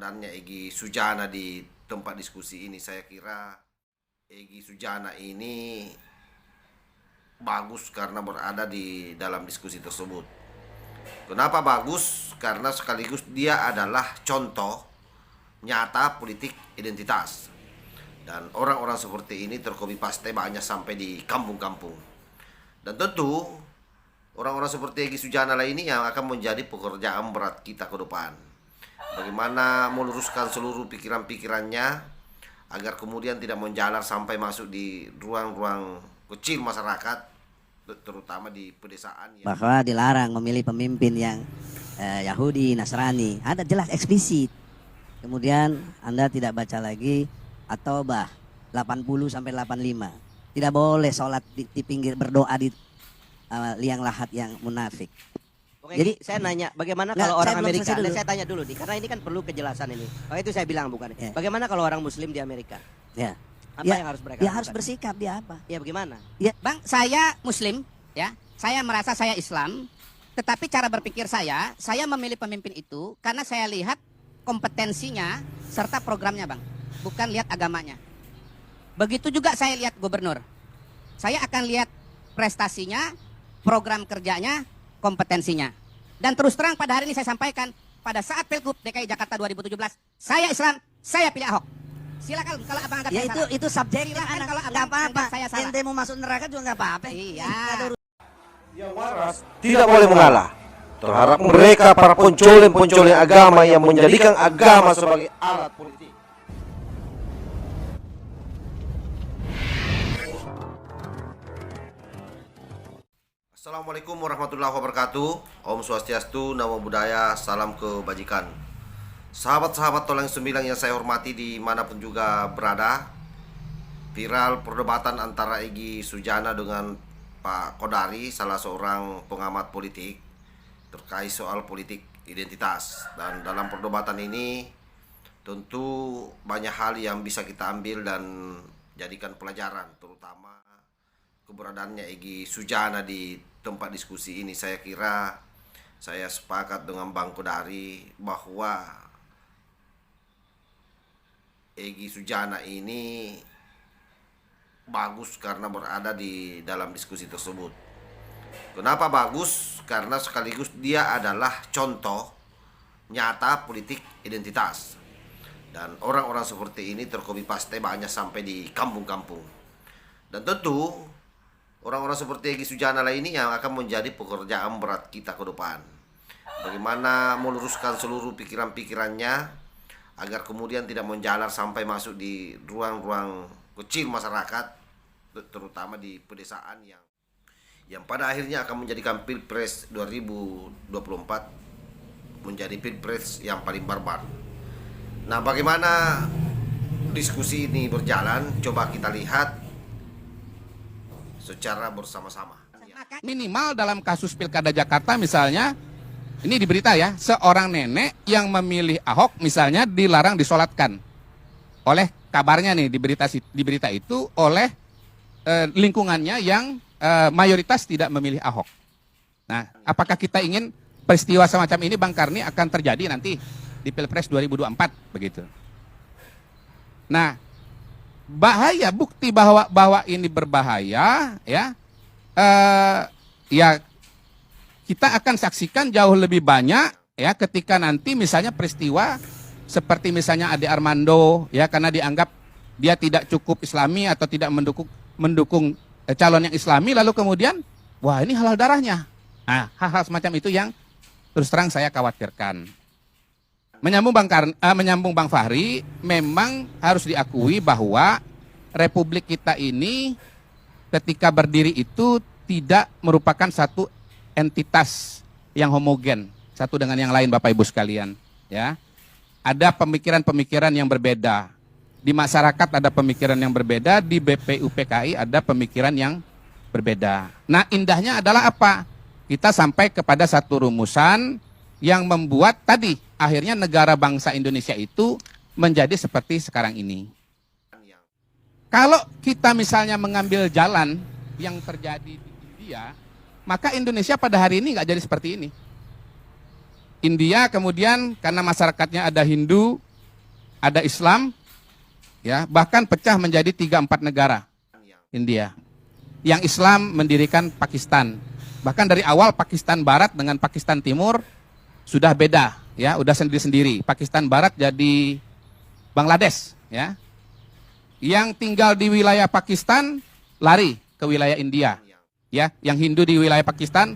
keberadaannya Egy Sujana di tempat diskusi ini. Saya kira Egy Sujana ini bagus karena berada di dalam diskusi tersebut. Kenapa bagus? Karena sekaligus dia adalah contoh nyata politik identitas. Dan orang-orang seperti ini terkopi paste banyak sampai di kampung-kampung. Dan tentu orang-orang seperti Egy Sujana lah ini yang akan menjadi pekerjaan berat kita ke depan. Bagaimana meluruskan seluruh pikiran-pikirannya agar kemudian tidak menjalar sampai masuk di ruang-ruang kecil masyarakat, terutama di pedesaan. Bahwa dilarang memilih pemimpin yang Yahudi, Nasrani, ada jelas eksplisit. Kemudian Anda tidak baca lagi At-Taubah 80 sampai 85. Tidak boleh sholat di pinggir, berdoa di liang lahat yang munafik. Oke, Jadi saya nanya, bagaimana Nggak, kalau orang saya belum Amerika? selesai dulu. Saya tanya dulu nih, karena ini kan perlu kejelasan ini. Oh, itu saya bilang bukan. Ya. Bagaimana kalau orang Muslim di Amerika? Ya. Apa Ya, yang harus mereka dia lakukan? harus bersikap, dia apa? Ya bagaimana? Ya, Bang, saya Muslim, ya. Saya merasa saya Islam, tetapi cara berpikir saya memilih pemimpin itu karena saya lihat kompetensinya serta programnya, Bang. Bukan lihat agamanya. Begitu juga saya lihat gubernur. Saya akan lihat prestasinya, program kerjanya, kompetensinya. Dan terus terang pada hari ini saya sampaikan, pada saat Pilgub DKI Jakarta 2017, saya Islam, saya pilih Ahok. Silakan kalau abang anggap ya saya salah. itu subjektif, Silakan anak. kalau Nggak abang apa-apa. anggap saya salah. Ente mau masuk neraka juga nggak apa-apa. Iya. Nggak ada Yang waras tidak boleh mengalah terhadap mereka para pencoleng-pencoleng agama yang menjadikan agama sebagai alat politik. Assalamualaikum warahmatullahi wabarakatuh. Om Swastiastu, Namo Buddhaya, salam kebajikan. Sahabat-sahabat Tolong Sembilan yang saya hormati dimanapun juga berada, viral perdebatan antara Egy Sujana dengan Pak Kodari, salah seorang pengamat politik, terkait soal politik identitas. Dan dalam perdebatan ini tentu banyak hal yang bisa kita ambil dan jadikan pelajaran, terutama keberadaannya Egy Sujana di tempat diskusi ini. Saya kira saya sepakat dengan Bang Kodari bahwa Egy Sujana ini bagus karena berada di dalam diskusi tersebut. Kenapa bagus? Karena sekaligus dia adalah contoh nyata politik identitas. Dan orang-orang seperti ini terkopi paste banyak sampai di kampung-kampung. Dan tentu orang-orang seperti Egy Sujana lah ini yang akan menjadi pekerjaan berat kita ke depan. Bagaimana meluruskan seluruh pikiran-pikirannya agar kemudian tidak menjalar sampai masuk di ruang-ruang kecil masyarakat, terutama di pedesaan yang pada akhirnya akan menjadikan Pilpres 2024 menjadi Pilpres yang paling barbar. Nah, bagaimana diskusi ini berjalan? Coba kita lihat secara bersama-sama. Minimal dalam kasus Pilkada Jakarta misalnya, ini di berita ya, seorang nenek yang memilih Ahok misalnya dilarang disolatkan oleh, kabarnya nih di berita itu oleh lingkungannya yang mayoritas tidak memilih Ahok. Nah, apakah kita ingin peristiwa semacam ini, Bang Karni, akan terjadi nanti di Pilpres 2024 begitu? Nah, bahaya, bukti bahwa ini berbahaya ya, ya kita akan saksikan jauh lebih banyak ya ketika nanti misalnya peristiwa seperti misalnya Ade Armando ya, karena dianggap dia tidak cukup Islami atau tidak mendukung calon yang Islami, lalu kemudian wah ini halal darahnya. Nah, hal-hal semacam itu yang terus terang saya khawatirkan. Menyambung Bang Fahri, memang harus diakui bahwa Republik kita ini ketika berdiri itu tidak merupakan satu entitas yang homogen satu dengan yang lain, Bapak Ibu sekalian, ya. Ada pemikiran-pemikiran yang berbeda. Di masyarakat ada pemikiran yang berbeda, di BPUPKI ada pemikiran yang berbeda. Nah, indahnya adalah apa? Kita sampai kepada satu rumusan yang membuat tadi akhirnya negara bangsa Indonesia itu menjadi seperti sekarang ini. Kalau kita misalnya mengambil jalan yang terjadi di India, maka Indonesia pada hari ini nggak jadi seperti ini. India kemudian karena masyarakatnya ada Hindu, ada Islam, ya, bahkan pecah menjadi 3-4 negara India. Yang Islam mendirikan Pakistan. Bahkan dari awal Pakistan Barat dengan Pakistan Timur sudah beda, ya, udah sendiri-sendiri. Pakistan Barat jadi Bangladesh, ya. Yang tinggal di wilayah Pakistan lari ke wilayah India, ya. Yang Hindu di wilayah Pakistan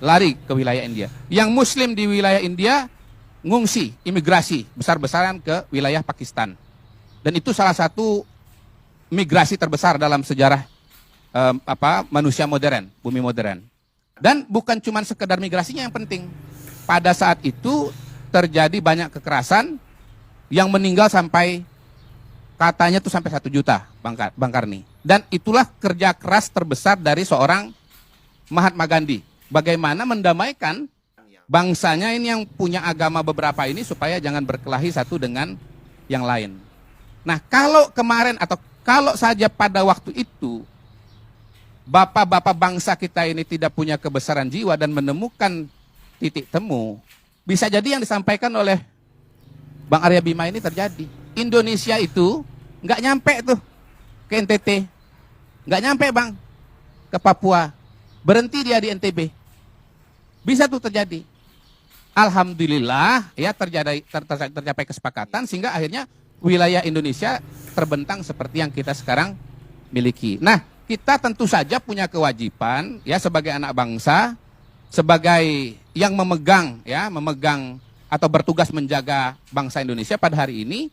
lari ke wilayah India. Yang Muslim di wilayah India ngungsi, imigrasi besar-besaran ke wilayah Pakistan. Dan itu salah satu migrasi terbesar dalam sejarah manusia modern, bumi modern. Dan bukan cuma sekedar migrasinya yang penting. Pada saat itu terjadi banyak kekerasan yang meninggal sampai katanya tuh sampai 1 juta, Bang Karni. Dan itulah kerja keras terbesar dari seorang Mahatma Gandhi. Bagaimana mendamaikan bangsanya ini yang punya agama beberapa ini supaya jangan berkelahi satu dengan yang lain. Nah, kalau kemarin atau kalau saja pada waktu itu bapak-bapak bangsa kita ini tidak punya kebesaran jiwa dan menemukan titik temu, bisa jadi yang disampaikan oleh Bang Arya Bima ini terjadi. Indonesia itu nggak nyampe tuh ke NTT, nggak nyampe Bang ke Papua, berhenti dia di NTB. Bisa tuh terjadi. Alhamdulillah ya tercapai kesepakatan sehingga akhirnya wilayah Indonesia terbentang seperti yang kita sekarang miliki. Nah, kita tentu saja punya kewajiban ya sebagai anak bangsa, sebagai yang memegang atau bertugas menjaga bangsa Indonesia pada hari ini,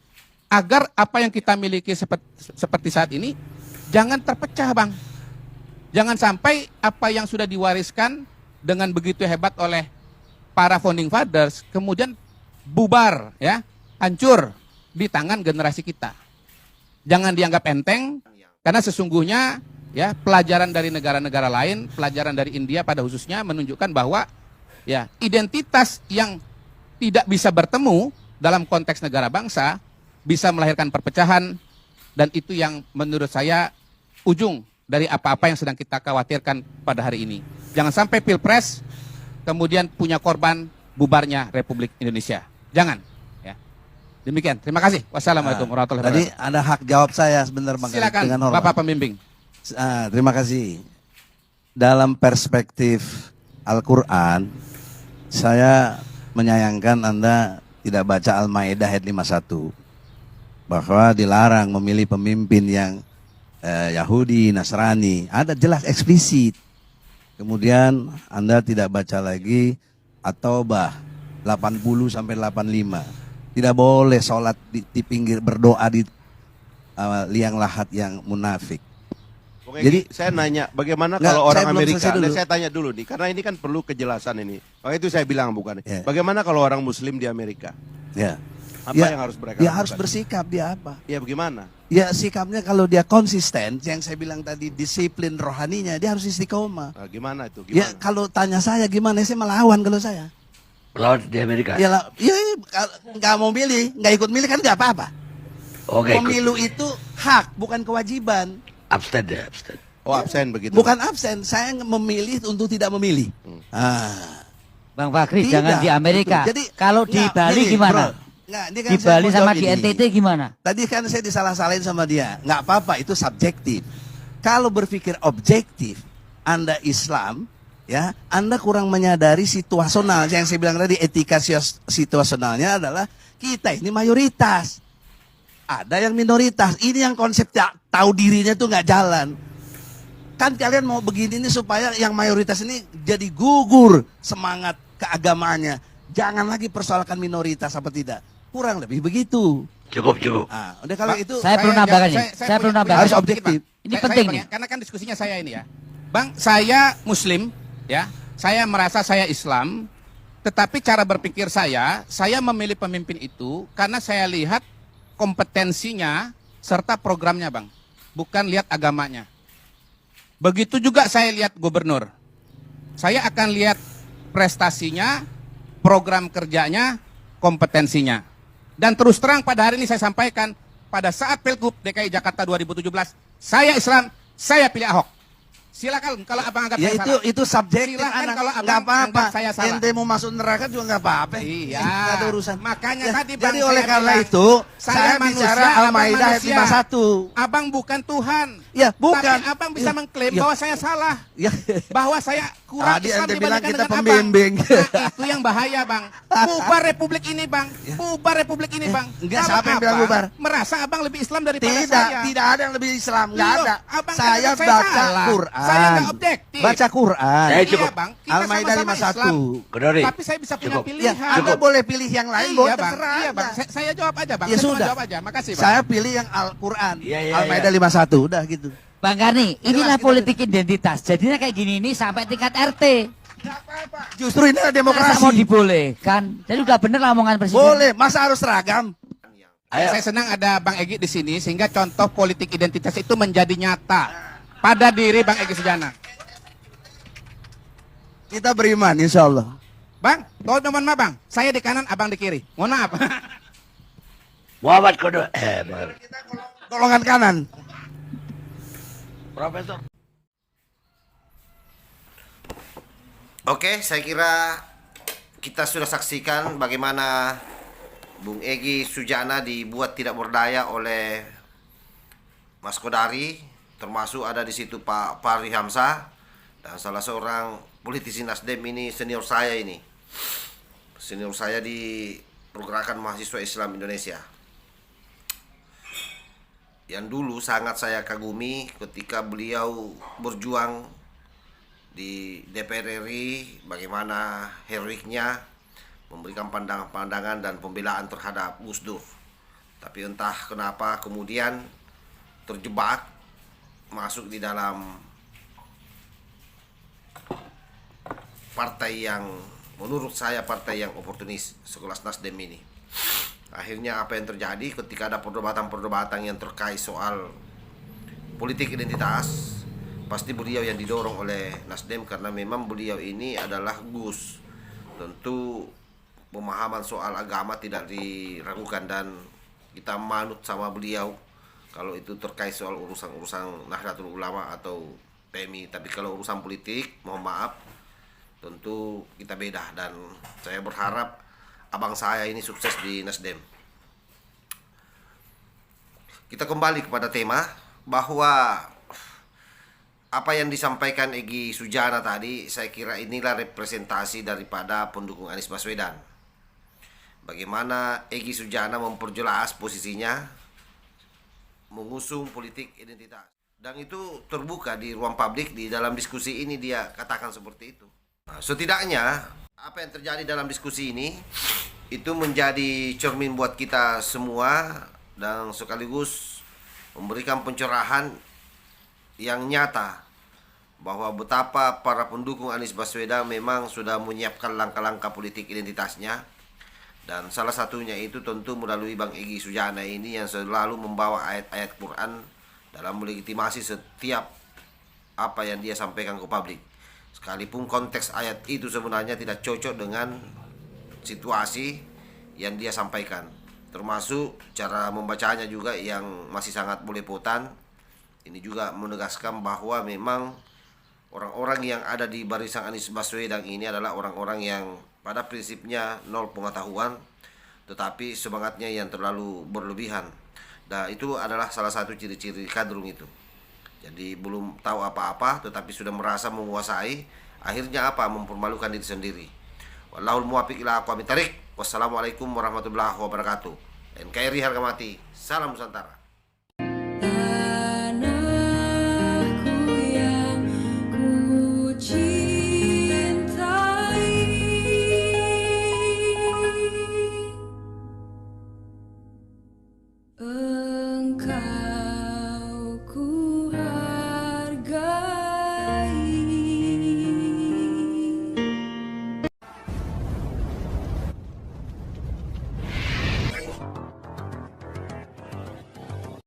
agar apa yang kita miliki seperti saat ini jangan terpecah, Bang. Jangan sampai apa yang sudah diwariskan dengan begitu hebat oleh para founding fathers kemudian bubar, ya, hancur di tangan generasi kita. Jangan dianggap enteng, karena sesungguhnya ya pelajaran dari negara-negara lain, pelajaran dari India pada khususnya menunjukkan bahwa ya identitas yang tidak bisa bertemu dalam konteks negara bangsa bisa melahirkan perpecahan, dan itu yang menurut saya ujung dari apa-apa yang sedang kita khawatirkan pada hari ini. Jangan sampai Pilpres kemudian punya korban bubarnya Republik Indonesia. Jangan. Ya. Demikian. Terima kasih. Wassalamualaikum warahmatullahi wabarakatuh. Tadi ada hak jawab saya sebentar Bang. Silakan dengan hormat. Bapak Pembimbing. Terima kasih. Dalam perspektif Al-Quran, saya menyayangkan Anda tidak baca Al-Maidah ayat 51. Bahwa dilarang memilih pemimpin yang Yahudi, Nasrani. Ada jelas eksplisit. Kemudian Anda tidak baca lagi At-Taubah 80 sampai 85. Tidak boleh sholat di pinggir, berdoa di liang lahat yang munafik. Oke, Jadi saya nanya, bagaimana Nggak, kalau saya orang belum Amerika? selesai dulu. Saya tanya dulu nih, karena ini kan perlu kejelasan ini. Oh, itu saya bilang bukan. Ya. Bagaimana kalau orang Muslim di Amerika? Ya. Apa Ya, yang harus mereka dia lakukan? harus bersikap, dia apa? Ya bagaimana? Ya sikapnya kalau dia konsisten, yang saya bilang tadi disiplin rohaninya, dia harus istiqomah. Nah, gimana itu? Ya Gimana? kalau tanya saya gimana, saya melawan kalau saya. Melawan di Amerika. Ya, nggak mau milih, nggak ikut milih kan nggak apa-apa. Oke, ikut. Pemilu itu hak, bukan kewajiban. Abstain deh, abstain. Oh, absen begitu. Bukan absen, saya memilih untuk tidak memilih. Bang Fakri, Tidak, jangan di Amerika. betul. Jadi, kalau di nggak, Bali gini, gimana? bro. Nggak, ini kan Di saya Bali mau sama jawab di ini. NTT gimana? Tadi kan saya disalah-salahin sama dia. Nggak apa-apa, itu subjektif. Kalau berpikir objektif, Anda Islam, ya, Anda kurang menyadari situasional. Yang saya bilang tadi, etika situasionalnya adalah kita ini mayoritas. Ada yang minoritas. Ini yang konsep tahu dirinya tuh nggak jalan. Kan kalian mau begini ini supaya yang mayoritas ini jadi gugur semangat keagamaannya. Jangan lagi persoalkan minoritas apa tidak. Kurang lebih begitu. Cukup, cukup. Udah kalau Bang, itu Saya perlu nambahkan nih. Saya perlu nambahkan. Harus objektif. Ini penting nih. Karena kan diskusinya saya ini ya. Bang, saya Muslim, ya. Saya merasa saya Islam, tetapi cara berpikir saya memilih pemimpin itu karena saya lihat kompetensinya serta programnya, Bang. Bukan lihat agamanya. Begitu juga saya lihat gubernur. Saya akan lihat prestasinya, program kerjanya, kompetensinya. Dan terus terang pada hari ini saya sampaikan, pada saat Pilgub DKI Jakarta 2017, saya Islam, saya pilih Ahok. Silakan kalau abang anggap Ya saya salah. itu subjektif Silakan anak. kalau abang Nggak apa-apa. anggap saya salah. Ente mau masuk neraka juga nggak apa-apa. Iya. Nggak ada urusan. Makanya Ya, tadi Bang jadi oleh saya karena bilang, itu saya bicara manusia, abang Al-Maidah ayat manusia. 51. Abang bukan Tuhan. Ya, bukan. Tapi abang bisa Ya, mengklaim ya. bahwa saya salah. Ya. Bahwa saya kurang Tadi Islam ente bilang dibandingkan kita dengan pembimbing. abang. Nah, itu yang bahaya, Bang. Bubar republik ini, Bang. Bubar republik ini, Bang. Enggak, Kalau siapa yang bilang abang bubar? Merasa abang lebih Islam daripada Tidak, saya. tidak ada yang lebih Islam, nggak Loh, ada. abang Saya katakan baca salah. Quran. Saya nggak objektif. Baca Quran. Saya cukup. Iya, Bang. Kita Al-Maidah sama-sama 51. Islam. Kedori. Tapi saya bisa punya Cukup. Ya, pilihan. Anda boleh pilih yang lain, Iya, boleh Bang. terserah. Iya, Bang. Anda. Saya jawab aja, Bang. Ya Saya cuma sudah. jawab aja. Makasih, Bang. Saya pilih yang Al-Quran. Iya, iya, Al-Maidah iya. 51, udah gitu. Bang Karni, inilah kita politik identitas. Jadinya kayak gini ini sampai tingkat RT. Justru ini adalah Masa demokrasi. mau dibolehkan? Jadi udah bener lah omongan presiden. Boleh, masa harus seragam? Ayo. Saya senang ada Bang Egy di sini sehingga contoh politik identitas itu menjadi nyata pada diri Bang Egy Sujana. Kita beriman, insya Allah. Bang, mohon maaf Bang, saya di kanan, abang di kiri. Mohon maaf. Muhammad Kodori. Golongan kanan. Profesor. Oke, saya kira kita sudah saksikan bagaimana Bung Egy Sujana dibuat tidak berdaya oleh Mas Kodari, termasuk ada di situ Pak Fahri Hamzah dan salah seorang politisi Nasdem ini senior saya ini. Senior saya di Pergerakan Mahasiswa Islam Indonesia. Yang dulu sangat saya kagumi ketika beliau berjuang di DPR RI, bagaimana heroiknya memberikan pandangan-pandangan dan pembelaan terhadap Gus Dur. Tapi entah kenapa kemudian terjebak masuk di dalam partai yang menurut saya partai yang oportunis sekelas Nasdem ini. Akhirnya apa yang terjadi ketika ada perdebatan-perdebatan yang terkait soal politik identitas, pasti beliau yang didorong oleh Nasdem karena memang beliau ini adalah Gus. Tentu pemahaman soal agama tidak diragukan dan kita manut sama beliau kalau itu terkait soal urusan Nahdlatul Ulama atau PMI. Tapi kalau urusan politik, mohon maaf, tentu kita beda dan saya berharap abang saya ini sukses di Nasdem. Kita kembali kepada tema bahwa apa yang disampaikan Egy Sujana tadi, saya kira inilah representasi daripada pendukung Anies Baswedan. Bagaimana Egy Sujana memperjelas posisinya mengusung politik identitas. Dan itu terbuka di ruang publik, di dalam diskusi ini dia katakan seperti itu. Nah, setidaknya apa yang terjadi dalam diskusi ini itu menjadi cermin buat kita semua dan sekaligus memberikan pencerahan yang nyata bahwa betapa para pendukung Anies Baswedan memang sudah menyiapkan langkah-langkah politik identitasnya, dan salah satunya itu tentu melalui Bang Egy Sujana ini yang selalu membawa ayat-ayat Quran dalam melegitimasi setiap apa yang dia sampaikan ke publik, sekalipun konteks ayat itu sebenarnya tidak cocok dengan situasi yang dia sampaikan, termasuk cara membacanya juga yang masih sangat belepotan. Ini juga menegaskan bahwa memang orang-orang yang ada di barisan Anies Baswedan ini adalah orang-orang yang pada prinsipnya nol pengetahuan, tetapi semangatnya yang terlalu berlebihan. Dan itu adalah salah satu ciri-ciri kadrun itu. Jadi belum tahu apa-apa tetapi sudah merasa menguasai, akhirnya apa? Mempermalukan diri sendiri. Wallahul muwaffiq ila aqwamit thariq. Wassalamualaikum warahmatullahi wabarakatuh. NKRI harga mati. Salam Nusantara.